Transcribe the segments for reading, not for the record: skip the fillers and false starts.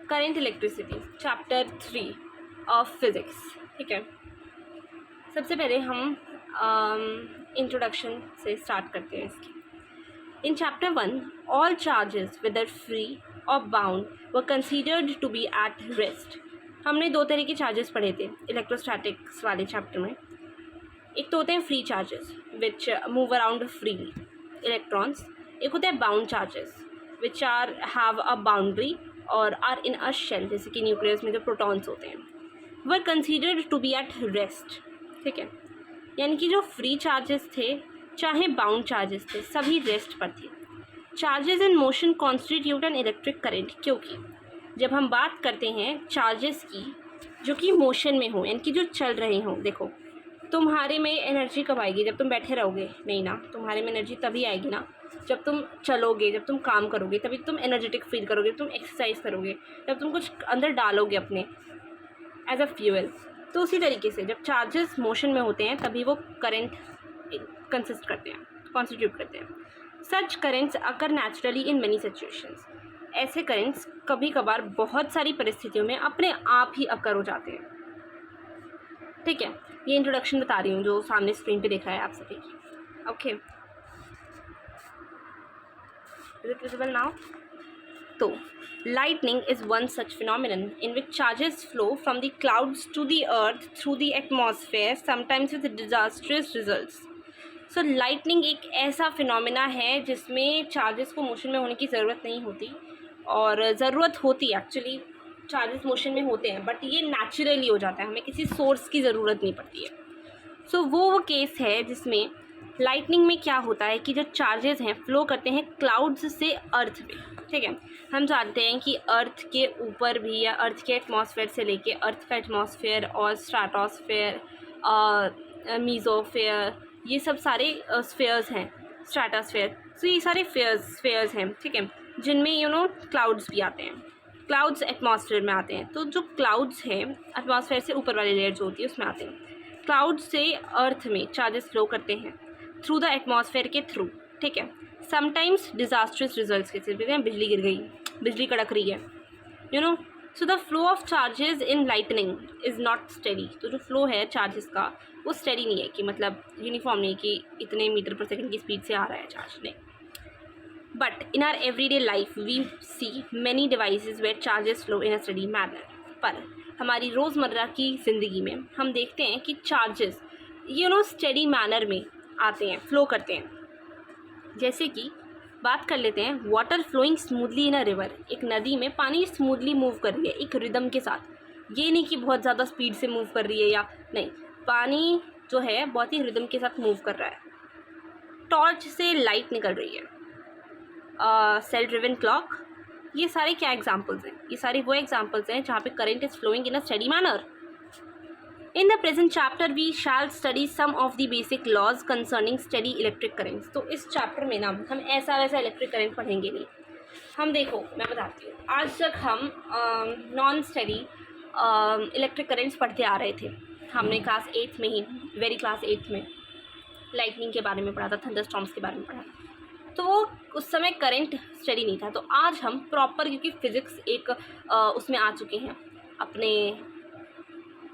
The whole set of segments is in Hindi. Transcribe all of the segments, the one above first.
Current electricity, chapter 3 of physics. ठीक है, सबसे पहले हम इंट्रोडक्शन से स्टार्ट करते हैं इसकी। In chapter 1 all charges whether free और bound were considered to be at rest. हमने दो तरह के चार्जेस पढ़े थे इलेक्ट्रोस्टैटिक्स वाले चैप्टर में। एक तो होते हैं free charges which move around freely electrons, एक होते हैं bound charges which are have a boundary और आर इन अ शेल, जैसे कि न्यूक्लियस में जो प्रोटॉन्स होते हैं, were considered to be at rest. ठीक है, यानी कि जो फ्री चार्जेस थे चाहे बाउंड चार्जेस थे सभी रेस्ट पर थे। Charges in motion constitute an electric current, क्योंकि जब हम बात करते हैं चार्जेस की जो कि मोशन में हो, यानी कि जो चल रहे हों, देखो तुम्हारे में एनर्जी कब आएगी? जब तुम बैठे रहोगे नहीं ना, तुम्हारे में एनर्जी तभी आएगी ना जब तुम चलोगे, जब तुम काम करोगे, तभी तुम एनर्जेटिक फील करोगे, तुम एक्सरसाइज करोगे, जब तुम कुछ अंदर डालोगे अपने एज अ फ्यूल। तो उसी तरीके से जब चार्जेस मोशन में होते हैं तभी वो करंट कंसिस्ट करते हैं, कॉन्स्टिट्यूट करते हैं। Such currents occur naturally in many situations, ऐसे करेंट्स कभी कभार बहुत सारी परिस्थितियों में अपने आप ही अकर हो जाते हैं। ठीक है, ये इंट्रोडक्शन बता रही हूँ जो सामने स्क्रीन पे दिख रहा है आप सभी। Okay, is it visible now? तो lightning is one such phenomenon in which charges flow from the clouds to the earth through the atmosphere, sometimes with disastrous results. So lightning एक ऐसा फिनोमेना है जिसमें चार्जेस को मोशन में होने की ज़रूरत नहीं होती, और ज़रूरत होती एक्चुअली चार्जेस मोशन में होते हैं, बट ये नेचुरली हो जाता है, हमें किसी सोर्स की ज़रूरत नहीं पड़ती है। सो वो केस है जिसमें लाइटनिंग में क्या होता है कि जो चार्जेस हैं फ्लो करते हैं क्लाउड्स से अर्थ पे। ठीक है, हम जानते हैं कि अर्थ के ऊपर भी या अर्थ के एटमॉस्फेयर से लेके अर्थ का एटमॉस्फेयर और स्ट्राटोस्फेयर, मीजोफेयर, ये सब सारे स्फेयर्स हैं, स्ट्राटोस्फेयर, सो ये सारे स्फेयर्स हैं। ठीक है, जिनमें क्लाउड्स भी आते हैं, क्लाउड्स एटमॉस्फेयर में आते हैं। तो जो क्लाउड्स हैं एटमॉस्फेयर से ऊपर वाली लेयर जो होती है उसमें आते हैं। क्लाउड से अर्थ में चार्जेस फ्लो करते हैं थ्रू द एटमॉस्फेयर के थ्रू। ठीक है, समटाइम्स डिजास्ट्रस रिजल्ट्स के सिर्फ बिजली गिर गई, बिजली कड़क रही है, so the flow of charges in lightning is not steady. तो जो फ्लो है चार्जेस का वो स्टेडी नहीं है, कि मतलब यूनिफॉर्म नहीं कि इतने मीटर पर सेकेंड की स्पीड से आ रहा है चार्ज, नहीं। But in our everyday life we see many devices where charges flow in a steady manner. पर हमारी रोज़मर्रा की ज़िंदगी में हम देखते हैं कि चार्जेस स्टेडी मैनर में आते हैं, फ्लो करते हैं। जैसे कि बात कर लेते हैं water flowing smoothly in a river, एक नदी में पानी स्मूथली मूव कर रही है एक रिदम के साथ। ये नहीं कि बहुत ज़्यादा स्पीड से मूव कर रही है या नहीं, पानी जो है बहुत ही रिदम के साथ मूव कर रहा है। टॉर्च से लाइट निकल रही है, सेल ड्रिवन क्लॉक, ये सारे क्या एग्जाम्पल्स हैं? ये सारे वो एग्जाम्पल्स हैं जहाँ पे current is flowing in a steady manner. In the present chapter we shall study some of the basic laws concerning steady electric currents. तो इस चैप्टर में ना हम ऐसा वैसा इलेक्ट्रिक करंट पढ़ेंगे नहीं। हम देखो मैं बताती हूँ, आज तक हम नॉन स्टेडी इलेक्ट्रिक करेंट्स पढ़ते आ रहे थे। हमने क्लास 8 में ही, वेरी क्लास 8 में लाइटनिंग के बारे में पढ़ा था, थंडरस्टॉर्म्स के बारे में पढ़ा था। तो वो उस समय करंट स्टडी नहीं था। तो आज हम प्रॉपर, क्योंकि फिज़िक्स एक उसमें आ चुके हैं, अपने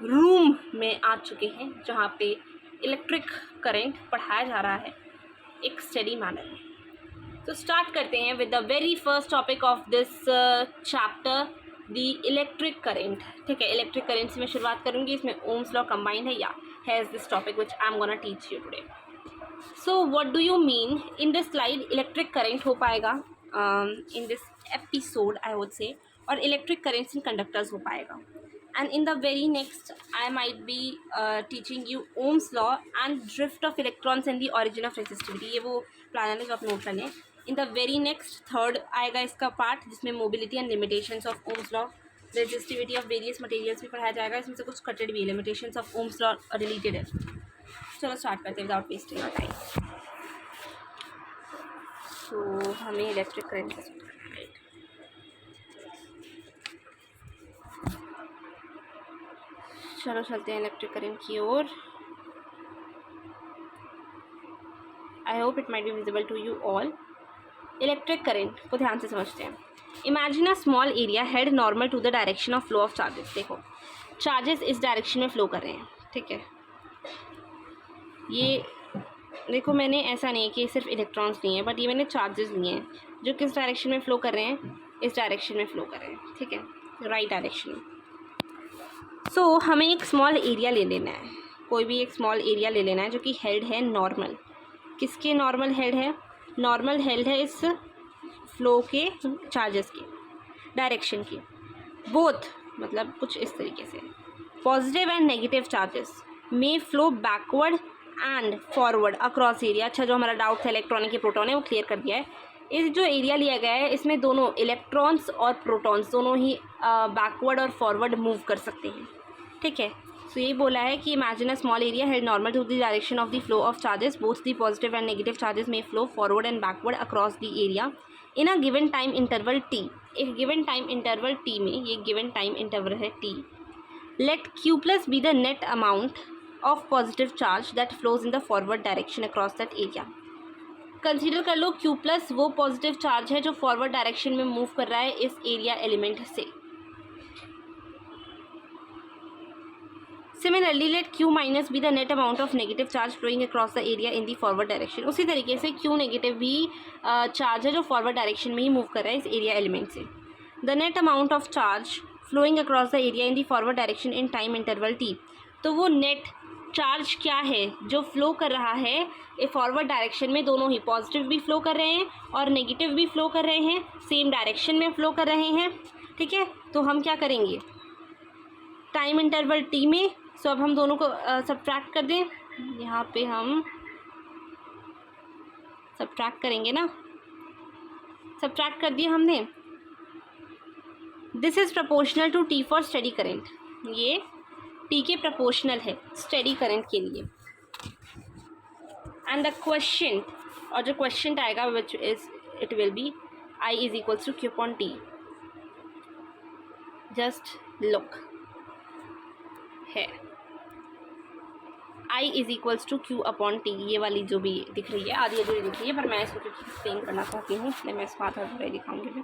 रूम में आ चुके हैं जहाँ पे इलेक्ट्रिक करंट पढ़ाया जा रहा है एक स्टडी मैनर में। तो स्टार्ट करते हैं with the very first topic of this chapter, the electric current. ठीक है, इलेक्ट्रिक करंट से मैं शुरुआत करूँगी, इसमें ओम्स लॉ कंबाइंड है या has this topic which I am gonna teach you today. So what do you mean in this slide? Electric current हो पाएगा in this episode I would say, और इलेक्ट्रिक करेंट्स इन कंडक्टर्स हो पाएगा। And in the very next I might be teaching you Ohm's law and drift of electrons and the origin of resistivity. ये वो प्लान है जो आप नोट कर लें। In the very next third आएगा इसका पार्ट जिसमें mobility and limitations of Ohm's law, resistivity of various materials भी पढ़ाया जाएगा। इसमें से कुछ कटेड भी है, limitations of Ohm's law related है। चलो स्टार्ट करते हैं विदाउट वेस्टिंग आवर टाइम। तो हमें इलेक्ट्रिक करंट से चलो चलते हैं इलेक्ट्रिक करंट की ओर। I hope it might be visible to you all. Electric current को ध्यान से समझते हैं। Imagine a small area held normal to the direction of flow of charges. देखो चार्जेस इस डायरेक्शन में फ्लो कर रहे हैं, ठीक है। ये देखो मैंने ऐसा नहीं है कि सिर्फ इलेक्ट्रॉन्स लिए हैं, बट ये मैंने चार्जेस लिए हैं जो किस डायरेक्शन में फ़्लो कर रहे हैं, इस डायरेक्शन में फ़्लो कर रहे हैं, ठीक है, राइट डायरेक्शन में। सो हमें एक स्मॉल एरिया ले लेना है, कोई भी एक स्मॉल एरिया ले लेना है जो कि हेल्ड है नॉर्मल। किसके नॉर्मल हेल्ड है? नॉर्मल हेल्ड है इस फ्लो के चार्जेस के डायरेक्शन की, बोथ मतलब कुछ इस तरीके से। Positive and negative charges may flow backward and forward across area. अच्छा, जो हमारा डाउट था इलेक्ट्रॉन के प्रोटॉन है वो क्लियर कर दिया है। इस जो एरिया लिया गया है इसमें दोनों इलेक्ट्रॉन्स और प्रोटॉन्स दोनों ही बैकवर्ड और फॉरवर्ड मूव कर सकते हैं, ठीक है। सो ये बोला है कि imagine a small area held normal to the direction of the flow of charges, both the positive and negative charges में flow forward and backward across the area in a given time interval T. एक गिवन टाइम इंटरवल टी में, ये गिवन टाइम इंटरवल है T. Let Q plus be the net amount of positive charge that flows in the forward direction across that area. Consider कर लो क्यू प्लस वो पॉजिटिव चार्ज है जो फॉरवर्ड डायरेक्शन में मूव कर रहा है इस एरिया एलिमेंट से। Similarly let q minus be the net amount of negative charge flowing across the area in the forward direction. उसी तरीके से क्यू नेगेटिव भी चार्ज है जो फॉरवर्ड डायरेक्शन में ही मूव कर रहा है इस एरिया एलिमेंट से। The net amount of charge flowing across the area in the forward direction in time interval t. तो वो नेट चार्ज क्या है जो फ्लो कर रहा है ए फॉरवर्ड डायरेक्शन में, दोनों ही पॉजिटिव भी फ्लो कर रहे हैं और नेगेटिव भी फ्लो कर रहे हैं, सेम डायरेक्शन में फ्लो कर रहे हैं, ठीक है। तो हम क्या करेंगे टाइम इंटरवल टी में। सो अब हम दोनों को सब्ट्रैक्ट कर दें, यहाँ पे हम सब्ट्रैक्ट करेंगे ना, सब्ट्रैक्ट कर दिया हमने। This is proportional to T for steady current, ये टी के प्रपोर्शनल है स्टेडी करंट के लिए। एंड द क्वेश्चन, और जो क्वेश्चन आएगा which is it will be I is equals to Q upon T. Just look है I is equals to Q upon T, ये वाली जो भी दिख रही है आधी अधूरी दिख रही है, पर मैं इसको एक्सप्लेन करना चाहती हूँ इसलिए मैं इसको आधा अधूरा दिखाऊंगी।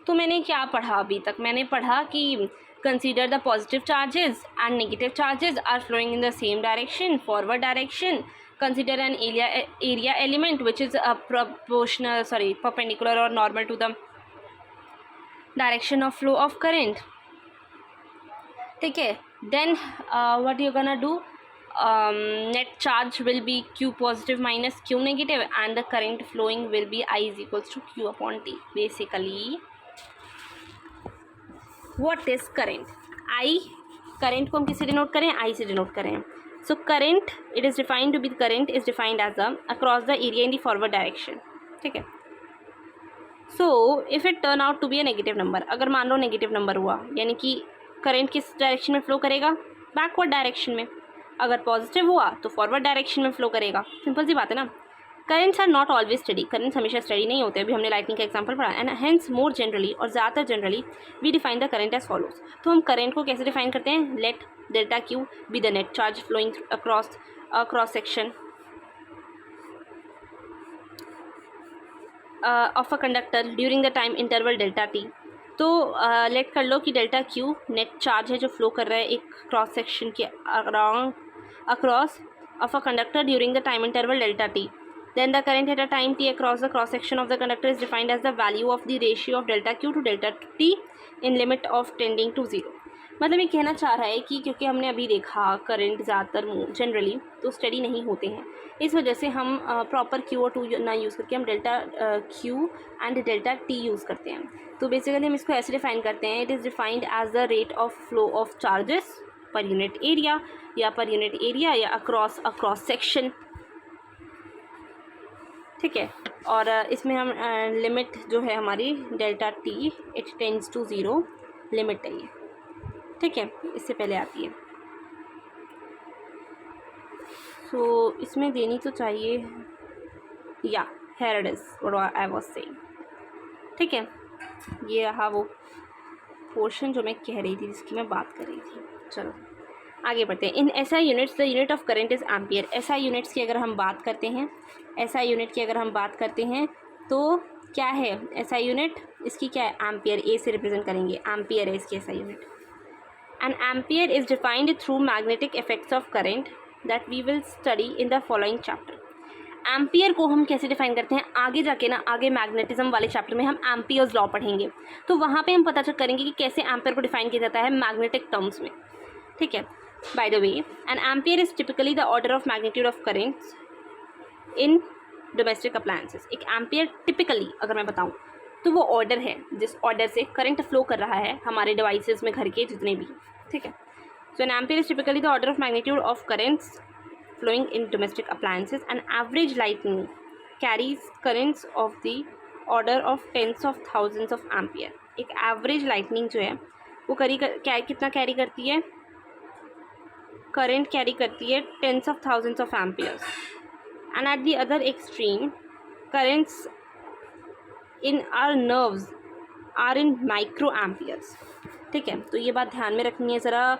तो मैंने क्या पढ़ा अभी तक? मैंने पढ़ा कि consider the positive charges and negative charges are flowing in the same direction, forward direction. Consider an area element which is a perpendicular or normal to the direction of flow of current, ठीक है। Then what you're gonna do, net charge will be q positive minus q negative and the current flowing will be I is equals to q upon t. Basically what is current? I, current को हम किससे डिनोट करें? I से डिनोट करें। So current, it is defined to be, current is defined as a across the area in the forward direction, ठीक है। So if it turn out to be a negative number, अगर मान लो नेगेटिव नंबर हुआ, यानी कि करंट किस डायरेक्शन में फ्लो करेगा? बैकवर्ड डायरेक्शन में। अगर पॉजिटिव हुआ तो फॉरवर्ड डायरेक्शन में फ्लो करेगा। सिंपल सी बात है ना। Currents are not always steady, currents हमेशा स्टडी नहीं होते, अभी हमने लाइटनिंग का एग्जांपल पढ़ा। एंड हेंस मोर जनरली, और ज़्यादातर generally we define the current as follows. तो हम करंट को कैसे डिफाइन करते हैं? Let delta q be the net charge flowing across section of a conductor during the time interval delta t. तो लेट कर लो कि डेल्टा क्यू नेट चार्ज है जो फ्लो कर रहा है एक क्रॉस सेक्शन के across of a conductor during the time interval delta T. Then the current at a time t across the cross section of the conductor is defined as the value of the ratio of delta q to delta t in limit of tending to 0। मतलब ये कहना चाह रहा है कि क्योंकि हमने अभी देखा करंट ज़्यादातर जनरली तो स्टडी नहीं होते हैं, इस वजह से हम प्रॉपर क्यू और टू ना यूज़ करके हम delta Q and delta T use करते हैं। तो बेसिकली हम इसको ऐसे डिफाइन करते हैं, it is defined as the rate of flow of charges per unit area या अक्रॉस सेक्शन, ठीक है। और इसमें हम लिमिट जो है हमारी delta t it tends to 0 limit है ये, ठीक है, इससे पहले आती है। सो इसमें देनी तो चाहिए या here it is what I was saying, ठीक है। ये रहा वो पोर्शन जो मैं कह रही थी, जिसकी मैं बात कर रही थी। चलो आगे बढ़ते हैं। In SI units the unit of current is ampere. SI units की अगर हम बात करते हैं, एसआई यूनिट की अगर हम बात करते हैं तो क्या है एसआई यूनिट? इसकी क्या है? एम्पियर, ए से रिप्रेजेंट करेंगे, एम्पियर है इसकी SI unit. An ampere is defined through magnetic effects of current that we will study in the following chapter. Ampere को हम कैसे डिफाइन करते हैं आगे जाके ना, आगे मैग्नेटिज्म वाले चैप्टर में हम एम्पियर्स लॉ पढ़ेंगे, तो वहाँ पे हम पता चल करेंगे कि कैसे एम्पियर को डिफाइन किया जाता है मैग्नेटिक टर्म्स में, ठीक है। By the way, an ampere is typically the order of magnitude of currents in domestic appliances. एक एम्पियर टिपिकली अगर मैं बताऊँ तो वो ऑर्डर है जिस ऑर्डर से करंट फ्लो कर रहा है हमारे डिवाइसेस में, घर के जितने भी, ठीक है। So an ampere is typically the order of magnitude of currents flowing in domestic appliances. An average lightning carries currents of the order of tens of thousands of ampere. एक एवरेज लाइटनिंग जो है वो कितना कैरी करती है? करंट कैरी करती है tens of thousands of amperes. And at the other extreme currents in our nerves are in micro amperes, ठीक है। तो ये बात ध्यान में रखनी है ज़रा।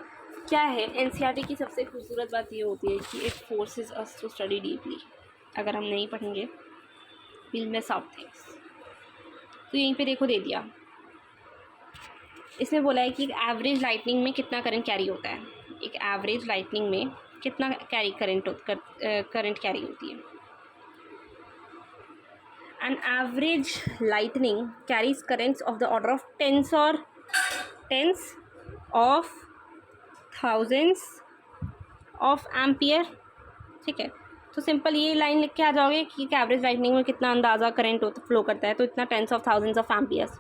क्या है एनसीईआरटी की सबसे खूबसूरत बात ये होती है कि it forces us to study deeply. अगर हम नहीं पढ़ेंगे विल मिस आउट थिंग्स। तो यहीं पे देखो दे दिया, इसमें बोला है कि एक एवरेज लाइटनिंग में कितना करंट कैरी होता है। एक एवरेज लाइटनिंग में कितना करंट कैरी होती है। An average lightning carries currents of the order of tens of thousands of ampere, ठीक है। तो सिंपल ये लाइन लिख के आ जाओगे कि एवरेज लाइटनिंग में कितना अंदाज़ा करंट फ्लो करता है, तो इतना tens of thousands of amperes,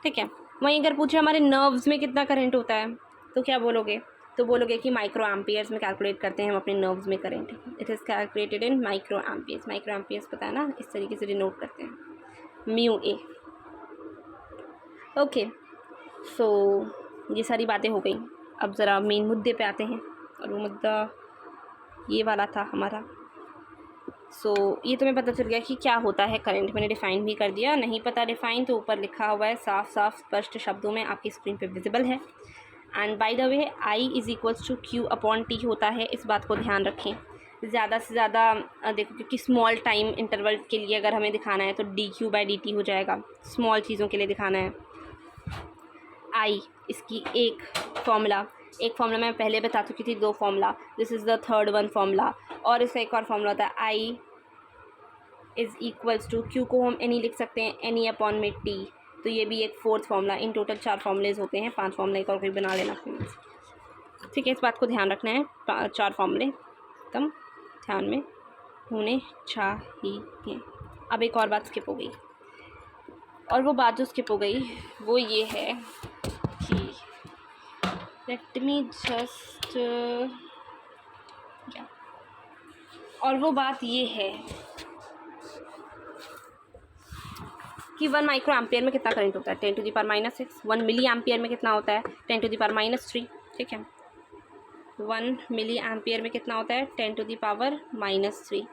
ठीक है। वहीं अगर पूछे हमारे नर्व्स में कितना करंट होता है तो क्या बोलोगे? तो बोलोगे कि माइक्रो एम्पियर्स में कैलकुलेट करते हैं हम अपने नर्व्स में current. It is calculated in micro amperes. Micro amperes पता है ना, इस तरीके से डिनोट करते हैं, म्यू ए। ओके, सो ये सारी बातें हो गई। अब ज़रा मेन मुद्दे पे आते हैं, और वो मुद्दा ये वाला था हमारा। सो ये तुम्हें पता चल गया कि क्या होता है करंट, मैंने डिफ़ाइन भी कर दिया। नहीं पता डिफ़ाइन तो ऊपर लिखा हुआ है साफ साफ स्पष्ट शब्दों में, आपकी स्क्रीन पे विजिबल है। And by the way I is equals to Q upon t होता है, इस बात को ध्यान रखें। ज़्यादा से ज़्यादा देखो, क्योंकि स्मॉल टाइम इंटरवल के लिए अगर हमें दिखाना है तो D Q by D T हो जाएगा। स्मॉल चीज़ों के लिए दिखाना है आई, इसकी एक फार्मूला मैं पहले बता चुकी थी, 2 formula, this is the third one formula. और इसका एक और फार्मूला होता है आई इज़ इक्वल्स टू, क्यू को हम एनी लिख सकते हैं, एनी अपॉन में टी, तो ये भी एक 4th फार्मूला। इन टोटल 4 फार्मूलेज होते हैं, 5 फार्मूला एक और कोई बना लेना, ठीक है। इस बात को ध्यान रखना है, 4 फार्मूले एकदम ध्यान में होने चाहिए। अब एक और बात स्किप हो गई, और वो बात जो स्किप हो गई वो ये है कि लेट मी जस्ट और वो बात ये है कि 1 माइक्रो एम्पियर में कितना करंट होता है, 10⁻⁻⁶। 1 मिली एम्पियर में कितना होता है, 10⁻⁻3, ठीक है। 1 मिली एम्पियर में कितना होता है, 10⁻⁻3।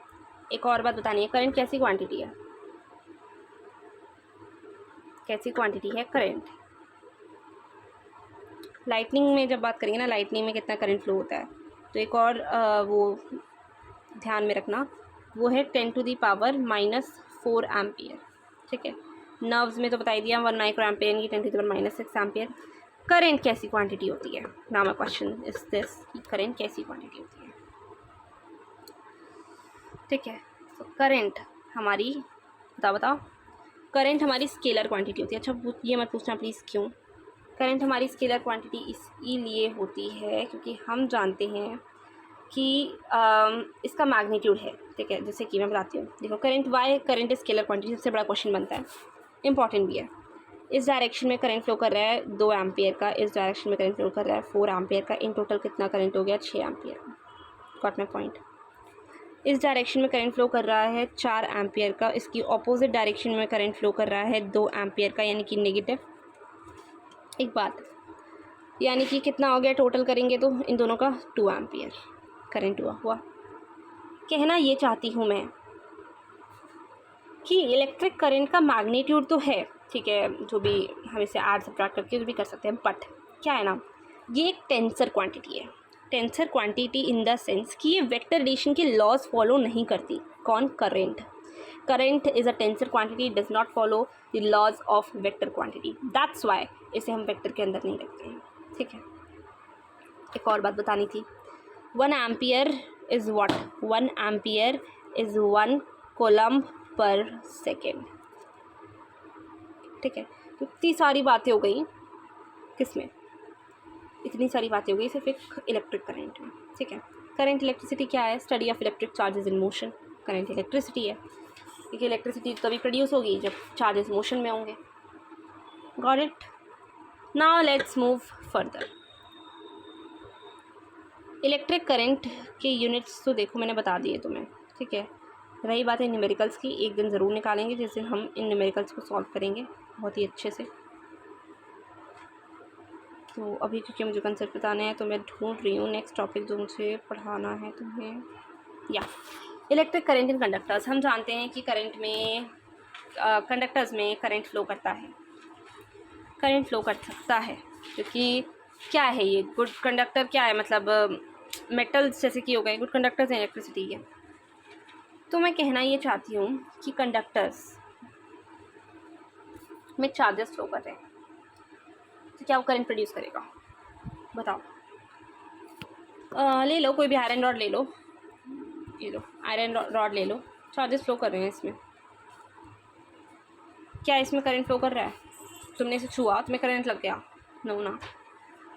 एक और बात बतानी है, करंट कैसी क्वांटिटी है? कैसी क्वांटिटी है करंट? लाइटनिंग में जब बात करेंगे ना, लाइटनिंग में कितना करंट फ्लो होता है, तो एक और वो ध्यान में रखना, वो है 10⁻⁻4 एम्पियर, ठीक है। नर्व्स में तो बता ही दिया 1 माइक्रो एम्पियर की 10⁻⁶ एम्पियर। करंट कैसी क्वांटिटी होती है? Now my question is this, current कैसी क्वांटिटी होती है, ठीक है। तो करंट हमारी बताओ, करंट हमारी स्केलर क्वांटिटी होती है। अच्छा ये मत पूछना प्लीज़ क्यों। करंट हमारी स्केलर क्वांटिटी इसलिए होती है क्योंकि हम जानते हैं कि इसका मैग्नीट्यूड है, ठीक है। जैसे कि मैं बताती हूँ, देखो current why current scalar quantity, सबसे बड़ा क्वेश्चन बनता है, इंपॉर्टेंट भी है। इस डायरेक्शन में करंट फ्लो कर रहा है 2 एम्पियर का, इस डायरेक्शन में करंट फ्लो कर रहा है 4 एम्पियर का, इन टोटल कितना करंट हो गया, 6 एम्पियर। Got my point. इस डायरेक्शन में करंट फ्लो कर रहा है 4 एम्पियर का, इसकी ऑपोजिट डायरेक्शन में करंट फ्लो कर रहा है 2 एम्पियर का, यानी कि नेगेटिव। एक बात, यानी कि कितना हो गया टोटल करेंगे तो इन दोनों का 2 एम्पियर करंट हुआ। कहना ये चाहती हूँ मैं कि इलेक्ट्रिक करंट का मैग्नीट्यूड तो है, ठीक है, जो भी हम इसे ऐड सब्ट्रैक्ट करके जो भी कर सकते हैं, बट क्या है ना, ये एक टेंसर क्वांटिटी है। Tensor quantity in the sense कि ये वेक्टर एडिशन के लॉज फॉलो नहीं करती। कौन? Current. Current is a tensor quantity, does not follow the laws of vector quantity, that's why इसे हम वेक्टर के अंदर नहीं रखते हैं, ठीक है। एक और बात बतानी थी, 1 ampere is what, 1 ampere is 1 coulomb पर सेकेंड, ठीक है। तो इतनी सारी बातें हो गई किसमें, इतनी सारी बातें हो गई सिर्फ एक इलेक्ट्रिक करंट में, ठीक है। करंट इलेक्ट्रिसिटी क्या है, study of electric charges in motion, current electricity है, क्योंकि इलेक्ट्रिसिटी तभी प्रोड्यूस होगी जब चार्जेस मोशन में होंगे। Got it. Now let's move further. Electric current के यूनिट्स तो देखो मैंने बता दिए तुम्हें, ठीक है। रही बात है न्यूमेरिकल्स की, एक दिन ज़रूर निकालेंगे जिस दिन हम इन न्यूमेरिकल्स को सॉल्व करेंगे बहुत ही अच्छे से। तो अभी क्योंकि मुझे कंसेप्ट बताने हैं तो मैं ढूंढ रही हूँ नेक्स्ट टॉपिक जो मुझे पढ़ाना है तुम्हें। या इलेक्ट्रिक करंट इन कंडक्टर्स, हम जानते हैं कि करंट में कंडक्टर्स में करंट फ्लो करता है, करंट फ्लो कर सकता है, क्योंकि क्या है ये गुड कंडक्टर, क्या है मतलब मेटल्स जैसे कि हो गए गुड कंडक्टर्स हैं इलेक्ट्रिसिटी के। तो मैं कहना ये चाहती हूँ कि कंडक्टर्स में चार्जेस फ्लो कर रहे हैं तो क्या वो करंट प्रोड्यूस करेगा, बताओ। ले लो कोई भी आयरन रॉड ले लो, ये लो आयरन रॉड ले लो, चार्जेस फ्लो कर रहे हैं इसमें, क्या इसमें करंट फ्लो कर रहा है, तुमने इसे छुआ तुम्हें करंट लग गया, नो ना।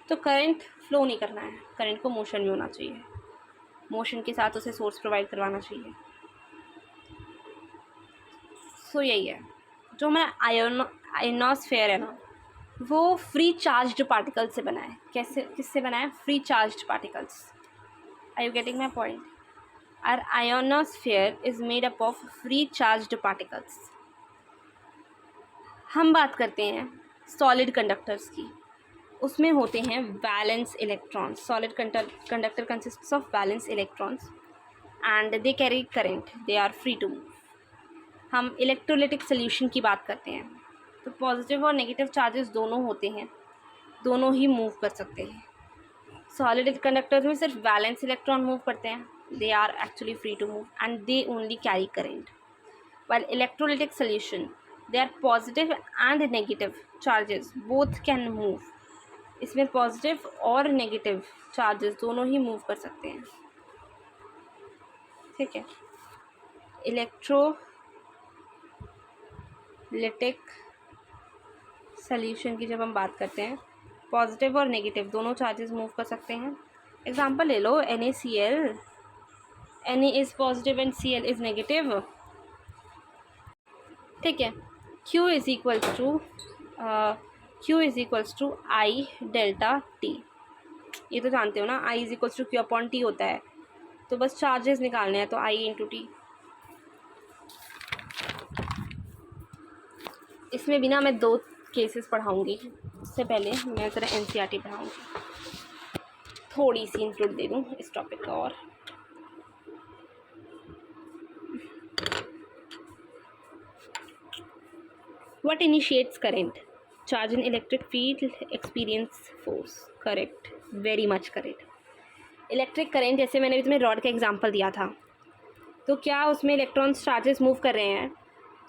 तो करंट फ्लो नहीं करना है, करंट को मोशन में होना चाहिए, मोशन के साथ उसे सोर्स प्रोवाइड करवाना चाहिए। सो यही है, जो हमारा आयोनोस्फेयर है ना वो फ्री चार्ज्ड पार्टिकल्स से बना है। कैसे, किससे बना है, free charged particles. Are you getting my point. Our ionosphere is made up of free charged particles. हम बात करते हैं सॉलिड कंडक्टर्स की, उसमें होते हैं valence electrons. Solid conductor consists of valence electrons and they carry current, they are free to move. हम इलेक्ट्रोलिटिक सोल्यूशन की बात करते हैं तो पॉजिटिव और नेगेटिव चार्जेस दोनों होते हैं, दोनों ही मूव कर सकते हैं। सॉलिड कंडक्टर्स में सिर्फ वैलेंस इलेक्ट्रॉन मूव करते हैं, they are actually free to move and they only carry current. While electrolytic solution they are positive and negative charges both can move. इसमें पॉजिटिव और नेगेटिव चार्जेस दोनों ही मूव कर सकते हैं, ठीक है। इलेक्ट्रोलिटिक सॉल्यूशन की जब हम बात करते हैं पॉजिटिव और नेगेटिव दोनों चार्जेस मूव कर सकते हैं। एग्जांपल ले लो NaCl, Na is positive and Cl is negative, ठीक है। Q is equals to I delta T, ये तो जानते हो ना, I is equals to Q upon T होता है, तो बस चार्जेस निकालने हैं तो I इंटू T। इसमें भी ना मैं 2 केसेस पढ़ाऊँगी, उससे पहले मैं ज़रा NCERT पढ़ाऊँगी, थोड़ी सी इंक्लूड दे दूँ इस टॉपिक का। और what initiates current, charge in electric field experience force, correct, very much correct. Electric current जैसे मैंने भी तुम्हें रॉड का एग्जांपल दिया था, तो क्या उसमें इलेक्ट्रॉन्स चार्जेस मूव कर रहे हैं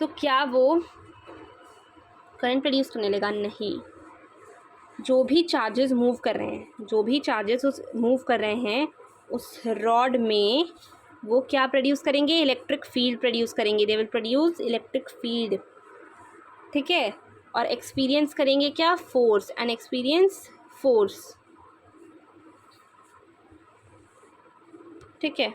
तो क्या वो करंट प्रोड्यूस करने लगा, नहीं। जो भी चार्जेस मूव कर रहे हैं, जो भी चार्जेस मूव कर रहे हैं उस रॉड में वो क्या प्रोड्यूस करेंगे, इलेक्ट्रिक फील्ड प्रोड्यूस करेंगे, they will produce electric field, ठीक है। और एक्सपीरियंस करेंगे क्या, फोर्स, एंड एक्सपीरियंस फोर्स, ठीक है।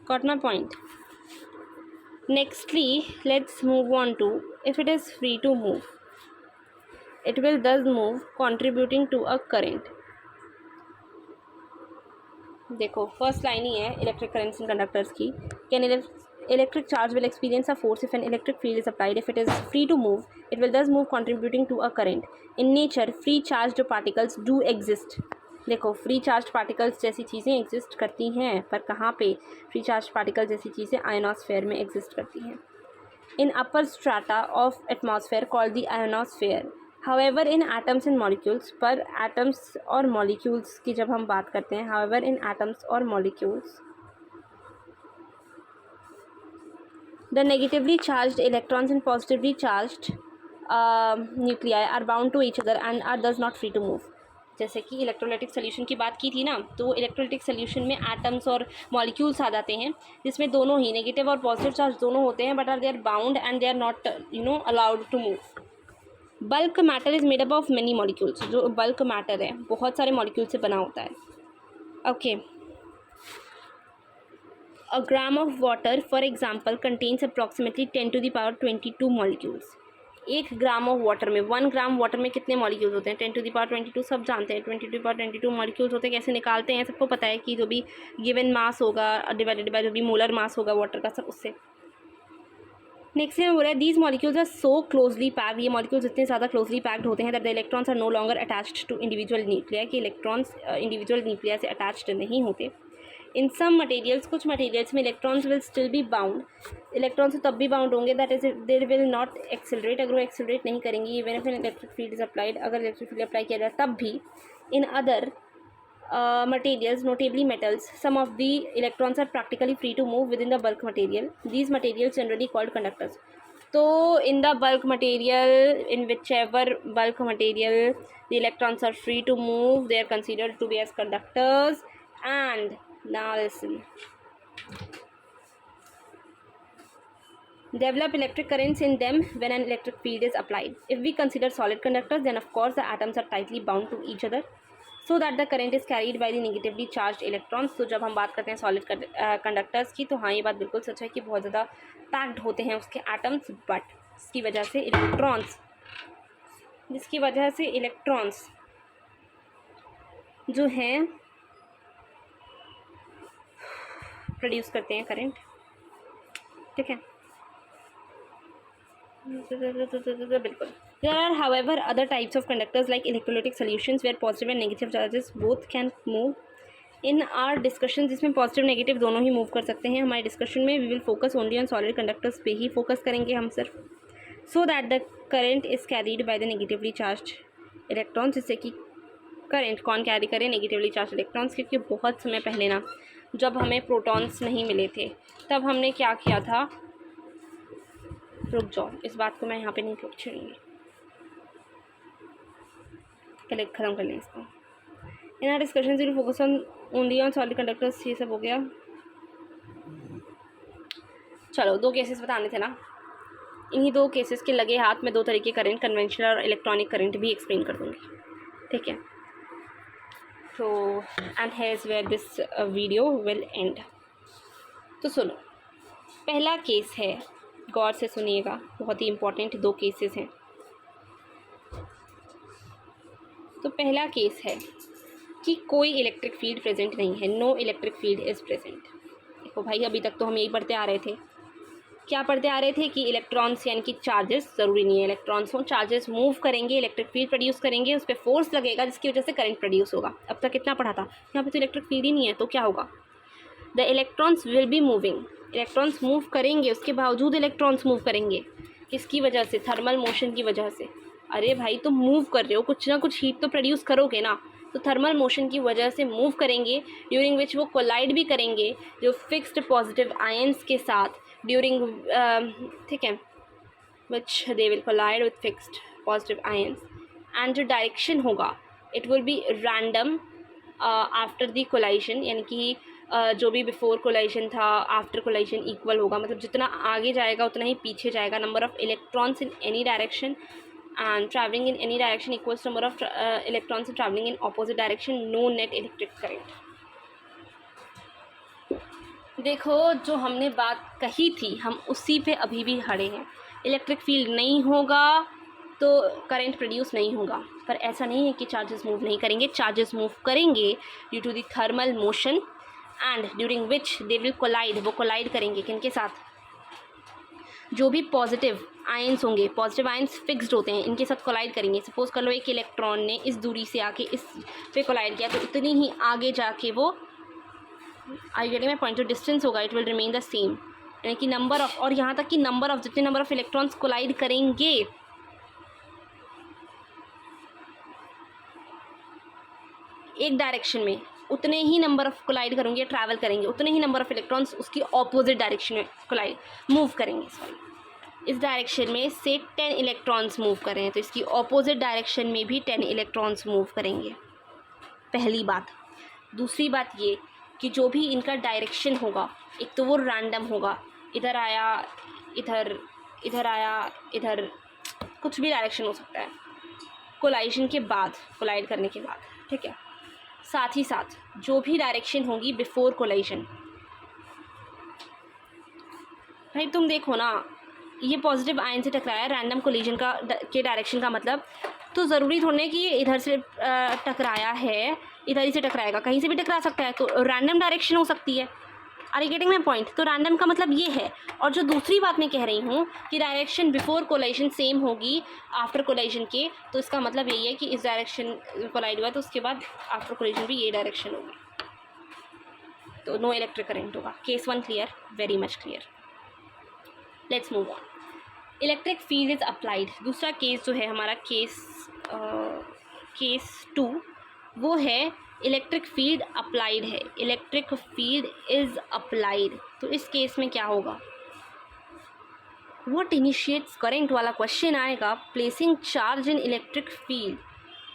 Got my point. Nextly, let's move on to if it is free to move, it will thus move contributing to a current। देखो फर्स्ट लाइन ही है इलेक्ट्रिक करंट्स इन कंडक्टर्स की, can electric charge will experience a force if an electric field is applied, if it is free to move it will thus move contributing to a current। in nature free charged particles do exist। देखो फ्री चार्ज पार्टिकल्स जैसी चीज़ें एग्जिस्ट करती हैं, पर कहाँ पे, फ्री चार्ज पार्टिकल जैसी चीज़ें आयोनोस्फेयर में एग्जिस्ट करती हैं। In upper strata of atmosphere called the ionosphere however in atoms and molecules, पर एटम्स और मॉलिक्यूल्स की जब हम बात करते हैं, हाउएवर इन एटम्स और molecules the negatively charged electrons and positively charged nuclei are bound to each other and are does not free to move. जैसे कि इलेक्ट्रोलाइटिक सोल्यूशन की बात की थी ना, तो इलेक्ट्रोलाइटिक सोल्यूशन में एटम्स और मॉलिक्यूल्स आ जाते हैं जिसमें दोनों ही नेगेटिव और पॉजिटिव चार्ज दोनों होते हैं, but are they are bound and they are not allowed to move. Bulk matter is made up of many molecules, जो बल्क मैटर है बहुत सारे मॉलिक्यूल से बना होता है। Okay, a gram of water for example contains approximately 10⁻22 molecules. 1 gram of water में, 1 ग्राम वाटर में कितने मॉलिक्यूल्स होते हैं? 10⁻22 सब जानते हैं, 10⁻22 मॉलिक्यूल्स होते हैं। कैसे निकालते हैं सबको पता है कि जो भी गिवन मास होगा डिवाइडेड बाय जो भी मोलर मास होगा वाटर का, सब उससे। नेक्स्ट में बोला है these molecules are so closely packed, ये मॉलिक्यूल्स इतने ज़्यादा क्लोजली पैक्ड होते हैं that the electrons are no longer attached to individual nuclei, कि इलेक्ट्रॉन्स इंडिविजुअल न्यूक्लिया से अटैच्ड नहीं होते। इन सम मटेरियल्स, कुछ मटेरियल्स में electrons will still be bound, electrons तब भी बाउंड होंगे that is there will not accelerate, अगर वो एक्सेलरेट नहीं करेंगी even if an electric field is applied, अगर इलेक्ट्रिक फील्ड अप्लाई किया जाए तब भी। In other materials, notably metals, some of the electrons are practically free to move within the bulk material. These materials generally called conductors. तो in the bulk material, in whichever bulk material the electrons are free to move, they are considered to be as conductors. And now listen, develop electric currents in them when an electric field is applied. If we consider solid conductors, then of course the atoms are tightly bound to each other so that the current is carried by the negatively charged electrons. तो जब हम बात करते हैं सॉलिड कंडक्टर्स की, तो हाँ ये बात बिल्कुल सच है कि बहुत ज़्यादा पैक्ड होते हैं उसके एटम्स, बट इसकी वजह से इलेक्ट्रॉन्स, जिसकी वजह से इलेक्ट्रॉन्स जो हैं प्रोड्यूस करते हैं करंट। ठीक है, बिल्कुल। There are however other types of conductors like electrolytic solutions where positive and negative charges both can move. In our discussion जिसमें पॉजिटिव नेगेटिव दोनों ही मूव कर सकते हैं, हमारे डिस्कशन में we will focus only on solid conductors पे ही फोकस करेंगे हम सिर्फ, so that the current is carried by the negatively charge electrons, जिससे कि करंट कौन कैरी करे? Negatively charge electrons. क्योंकि बहुत समय पहले ना जब हमें प्रोटॉन्स नहीं मिले थे तब हमने क्या किया था, रुक जाओ इस बात को मैं यहाँ पे नहीं छेड़ूंगी, पहले ख़त्म कर लें इसको। इन our discussion will focus on only on solid conductors, ये सब हो गया। चलो 2 केसेस बताने थे ना, इन्हीं 2 केसेस के लगे हाथ में 2 तरीके करंट, कन्वेंशनल और इलेक्ट्रॉनिक करंट भी एक्सप्लेन कर दूँगी। ठीक है, तो and here is where this video will end. तो सुनो, पहला केस है, गौर से सुनिएगा, बहुत ही इंपॉर्टेंट 2 केसेस हैं। तो पहला केस है कि कोई इलेक्ट्रिक फील्ड प्रेजेंट नहीं है, no electric field is present. देखो भाई, अभी तक तो हम यही पढ़ते आ रहे थे, क्या पढ़ते आ रहे थे कि इलेक्ट्रॉन्स यानी कि चार्जेस, ज़रूरी नहीं है इलेक्ट्रॉन्स हो, चार्जेस मूव करेंगे, इलेक्ट्रिक फील्ड प्रोड्यूस करेंगे, उस पर फोर्स लगेगा जिसकी वजह से करंट प्रोड्यूस होगा। अब तक कितना पढ़ा था, यहाँ पे तो इलेक्ट्रिक फील्ड ही नहीं है, तो क्या होगा? The electrons will be moving, electrons move करेंगे, उसके बावजूद इलेक्ट्रॉन्स मूव करेंगे, किसकी वजह से? थर्मल मोशन की वजह से। अरे भाई, तुम मूव कर रहे हो, कुछ ना कुछ हीट तो प्रोड्यूस करोगे ना, तो थर्मल मोशन की वजह से मूव करेंगे, ड्यूरिंग विच वो कोलाइड भी करेंगे जो फिक्स्ड पॉजिटिव आयंस के साथ ड्यूरिंग, ठीक है, which they will collide with fixed positive ions, and जो डायरेक्शन होगा it will be random after the collision, यानी कि जो भी बिफोर कोलाइजन था आफ्टर कोलाइजन इक्वल होगा, मतलब जितना आगे जाएगा उतना ही पीछे जाएगा। Number of electrons in any direction and traveling in any direction equals number of electrons traveling in opposite direction, no net electric current। देखो, जो हमने बात कही थी हम उसी पे अभी भी खड़े हैं। इलेक्ट्रिक फील्ड नहीं होगा तो करंट प्रोड्यूस नहीं होगा, पर ऐसा नहीं है कि चार्जेस मूव नहीं करेंगे, चार्जेस मूव करेंगे due to the thermal motion and during which they will collide, वो कोलाइड करेंगे किनके साथ? जो भी पॉजिटिव आयंस होंगे, पॉजिटिव आयंस फिक्स्ड होते हैं, इनके साथ कोलाइड करेंगे। सपोज कर लो एक इलेक्ट्रॉन ने इस दूरी से आके इस पे कोलाइड किया, तो इतनी ही आगे जाके वो, आई गेटिंग माय पॉइंट, जो डिस्टेंस होगा it will remain the same, यानी कि नंबर ऑफ, और यहाँ तक कि नंबर ऑफ, जितने नंबर ऑफ इलेक्ट्रॉन्स कोलाइड करेंगे एक डायरेक्शन में उतने ही नंबर ऑफ कोलाइड करेंगे, ट्रैवल करेंगे, उतने ही नंबर ऑफ इलेक्ट्रॉन्स उसकी ऑपोजिट डायरेक्शन में कोलाइड मूव करेंगे। सॉरी, इस डायरेक्शन में से 10 इलेक्ट्रॉन्स मूव कर रहे हैं तो इसकी ऑपोजिट डायरेक्शन में भी 10 इलेक्ट्रॉन्स मूव करेंगे, पहली बात। दूसरी बात ये कि जो भी इनका डायरेक्शन होगा, एक तो वो रैंडम होगा, इधर आया, इधर आया, इधर, कुछ भी डायरेक्शन हो सकता है कोलाइजन के बाद, कोलाइड करने के बाद, ठीक है। साथ ही साथ जो भी डायरेक्शन होगी बिफोर कोलाइजन, भाई तुम देखो ना, ये पॉजिटिव आयन से टकराया, रैंडम कोलिजन का के डायरेक्शन का मतलब तो ज़रूरी थोड़ी है कि ये इधर से टकराया है, इधर ही से टकराएगा, कहीं से भी टकरा सकता है, तो रैंडम डायरेक्शन हो सकती है। Are you getting my point? तो रैंडम का मतलब ये है। और जो दूसरी बात मैं कह रही हूँ कि डायरेक्शन बिफोर कोलाइजन सेम होगी आफ्टर कोलाइजन के, तो इसका मतलब यही है कि इस डायरेक्शन कोलाइड हुआ तो उसके बाद आफ्टर कोलाइजन भी ये डायरेक्शन होगी, तो नो इलेक्ट्रिक करंट होगा। Case 1 clear? Very much clear. Let's move on. Electric field is applied. दूसरा केस जो है हमारा केस 2, वो है इलेक्ट्रिक फील्ड अप्लाइड है। इलेक्ट्रिक फील्ड इज़ अप्लाइड, तो इस केस में क्या होगा? व्हाट इनिशिएट्स करंट वाला क्वेश्चन आएगा। Placing charge in electric field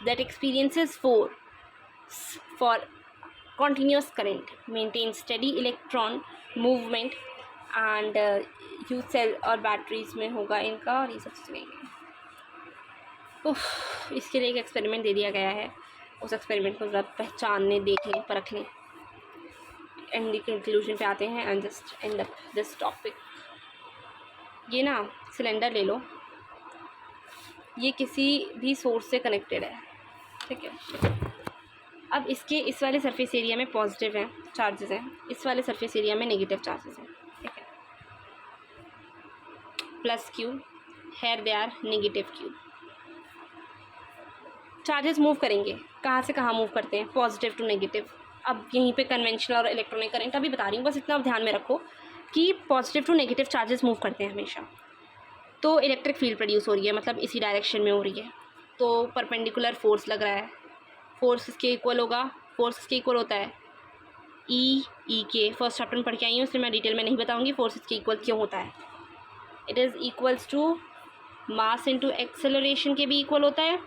that experiences force for continuous current, maintain steady electron movement and use cell और बैटरीज में होगा इनका, और ये सब चलेंगे। इसके लिए एक एक्सपेरिमेंट दे दिया गया है, उस एक्सपेरिमेंट को ज़रा पहचानने, देखने, परखने, एंड द कंक्लूजन पे आते हैं and just and up this topic. ये ना सिलेंडर ले लो, ये किसी भी सोर्स से कनेक्टेड है, ठीक है। अब इसके इस वाले सरफेस एरिया में पॉजिटिव हैं चार्जेस हैं, इस वाले सरफेस एरिया में नेगेटिव चार्जेस हैं, ठीक है। Plus q, here they are negative q. Charges move करेंगे, कहाँ से कहाँ मूव करते हैं? Positive to negative. अब यहीं पे कन्वेंशनल और इलेक्ट्रॉनिक करंट अभी बता रही हूँ, बस इतना ध्यान में रखो कि positive to negative charges move करते हैं हमेशा। तो इलेक्ट्रिक फील्ड प्रोड्यूस हो रही है, मतलब इसी डायरेक्शन में हो रही है, तो परपेंडिकुलर फोर्स लग रहा है। फोर्स इसके इक्वल होगा, फोर्स इसके इक्वल होता है ई के, फर्स्ट चैप्टर में पढ़ के आई हूँ, इसलिए मैं डिटेल में नहीं बताऊँगी फोर्स इसके इक्वल क्यों होता है। It is equals to mass into acceleration के भी इक्वल होता है।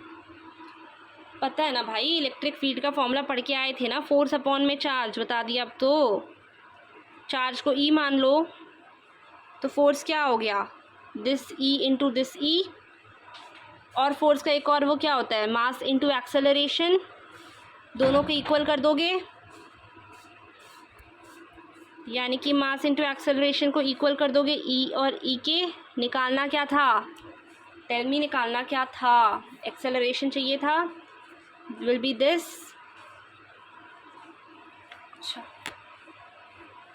पता है ना भाई, इलेक्ट्रिक फील्ड का फॉर्मूला पढ़ के आए थे ना, फोर्स अपॉन में चार्ज, बता दिया। अब तो चार्ज को ई मान लो, तो फोर्स क्या हो गया? दिस ई इंटू दिस ई, और फोर्स का एक और वो क्या होता है? मास इंटू एक्सेलरेशन, दोनों को इक्वल कर दोगे, यानी कि मास इंटू एक्सेलरेशन को इक्वल कर दोगे, ई और ई के। निकालना क्या था? टेल मी, निकालना क्या था? एक्सेलरेशन चाहिए था, विल बी दिस। अच्छा,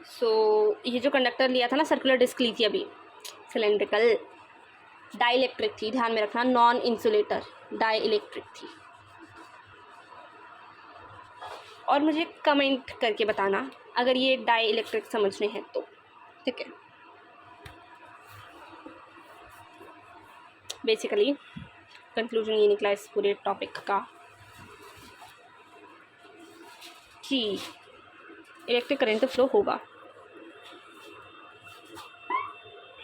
सो ये जो कंडक्टर लिया था ना, सर्कुलर डिस्क ली थी अभी, सिलेंड्रिकल, डाई इलेक्ट्रिक थी, ध्यान में रखना, नॉन इंसुलेटर, डाई इलेक्ट्रिक थी। और मुझे कमेंट करके बताना अगर ये डाई इलेक्ट्रिक समझने हैं तो, ठीक है। बेसिकली कंक्लूजन ये निकला इस पूरे टॉपिक का कि इलेक्ट्रिक करंट तो फ्लो होगा।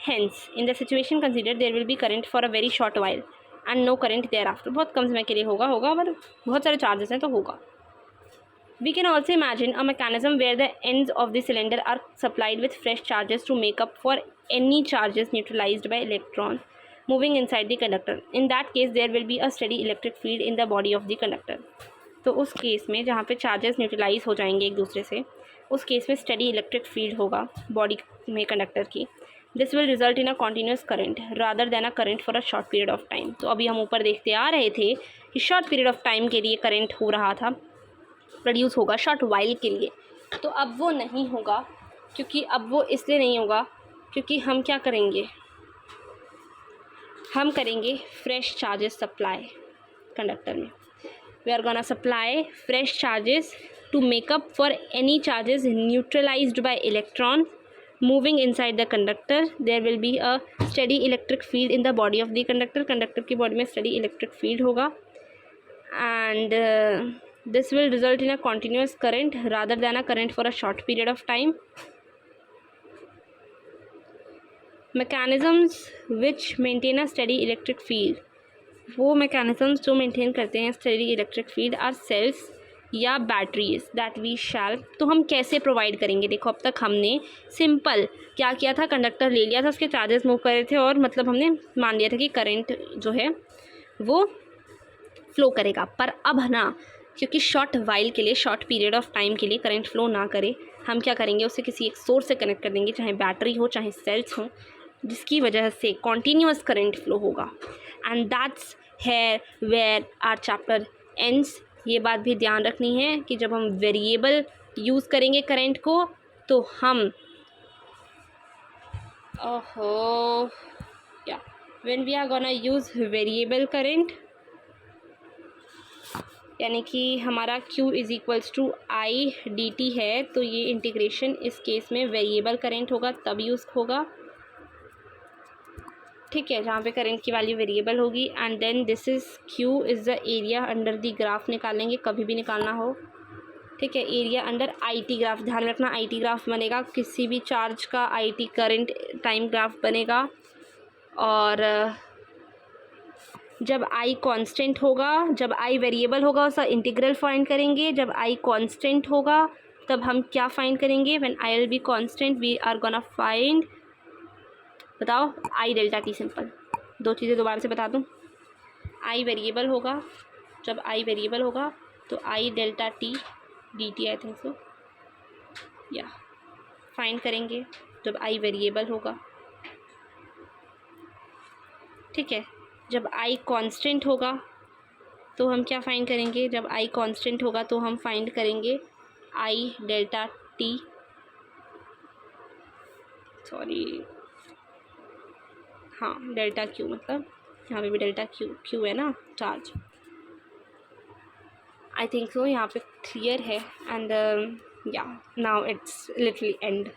Hence, in the situation considered, there will be current for a very short while and no current thereafter. बहुत कम समय के लिए होगा, पर बहुत सारे चार्जेस हैं तो होगा। We can also imagine a mechanism where the ends of the cylinder are supplied with fresh charges to make up for any charges neutralized by electron moving inside the conductor. In that case, there will be a steady electric field in the body of the conductor. तो उस केस में जहाँ पे चार्जेस न्यूट्रलाइज हो जाएंगे एक दूसरे से, उस केस में स्टडी इलेक्ट्रिक फील्ड होगा बॉडी में कंडक्टर की। This will result in a continuous current rather than a current for a short period of time. तो अभी हम ऊपर देखते आ रहे थे कि शॉर्ट पीरियड ऑफ टाइम के लिए करंट हो रहा था, प्रोड्यूस होगा शॉर्ट वाइल के लिए। तो अब वो नहीं होगा, क्योंकि अब वो इसलिए नहीं होगा क्योंकि हम क्या करेंगे? हम करेंगे फ्रेश चार्जेस सप्लाई कंडक्टर में। We are gonna supply fresh charges to make up for any charges neutralized by electron moving inside the conductor. There will be a steady electric field in the body of the conductor. Conductor की बॉडी में steady electric field होगा, and This will result in a continuous current rather than a current for a short period of time. Mechanisms which maintain a steady electric field. वो mechanisms जो maintain करते हैं steady electric field are cells या बैटरीज दैट वी शैल. तो हम कैसे प्रोवाइड करेंगे? देखो अब तक हमने सिंपल क्या किया था, कंडक्टर ले लिया था, उसके चार्जेस मूव कर रहे थे और मतलब हमने मान लिया था कि करंट जो है वो फ्लो करेगा. पर अब ना, क्योंकि शॉर्ट वाइल के लिए, शॉर्ट पीरियड ऑफ टाइम के लिए करंट फ्लो ना करे, हम क्या करेंगे, उसे किसी एक सोर्स से कनेक्ट कर देंगे, चाहे बैटरी हो चाहे सेल्स हो, जिसकी वजह से कॉन्टीन्यूअस करंट फ्लो होगा. And that's here where our chapter ends. ये बात भी ध्यान रखनी है कि जब हम वेरिएबल यूज़ करेंगे करंट को तो हम या when we are gonna use variable current, यानी कि हमारा Q is equals to I d t है, तो ये इंटीग्रेशन इस केस में वेरिएबल करंट होगा तब यूज़ होगा. ठीक है, जहाँ पे करंट की वैल्यू वेरिएबल होगी. And then this is Q is the area under the graph. निकालेंगे कभी भी निकालना हो. ठीक है, area under I t graph. ध्यान में रखना आई टी ग्राफ बनेगा, किसी भी चार्ज का I T current time graph बनेगा. और जब आई कांस्टेंट होगा, जब आई वेरिएबल होगा उसका इंटीग्रल फाइंड करेंगे. जब आई कांस्टेंट होगा तब हम क्या फाइंड करेंगे? When I will be constant we are gonna find, बताओ, आई डेल्टा टी. सिंपल. दो चीज़ें दोबारा से बता दूं. आई वेरिएबल होगा, जब आई वेरिएबल होगा तो I delta T D T, I think so, या फाइंड करेंगे जब आई वेरिएबल होगा. ठीक है, जब आई कांस्टेंट होगा तो हम क्या फाइंड करेंगे? जब आई कांस्टेंट होगा तो हम फाइंड करेंगे आई डेल्टा टी, सॉरी, हाँ, डेल्टा क्यू, मतलब यहाँ पे भी डेल्टा क्यू है ना, चार्ज. आई थिंक सो यहाँ पे क्लियर है. एंड या नाउ इट्स लिटरली एंड.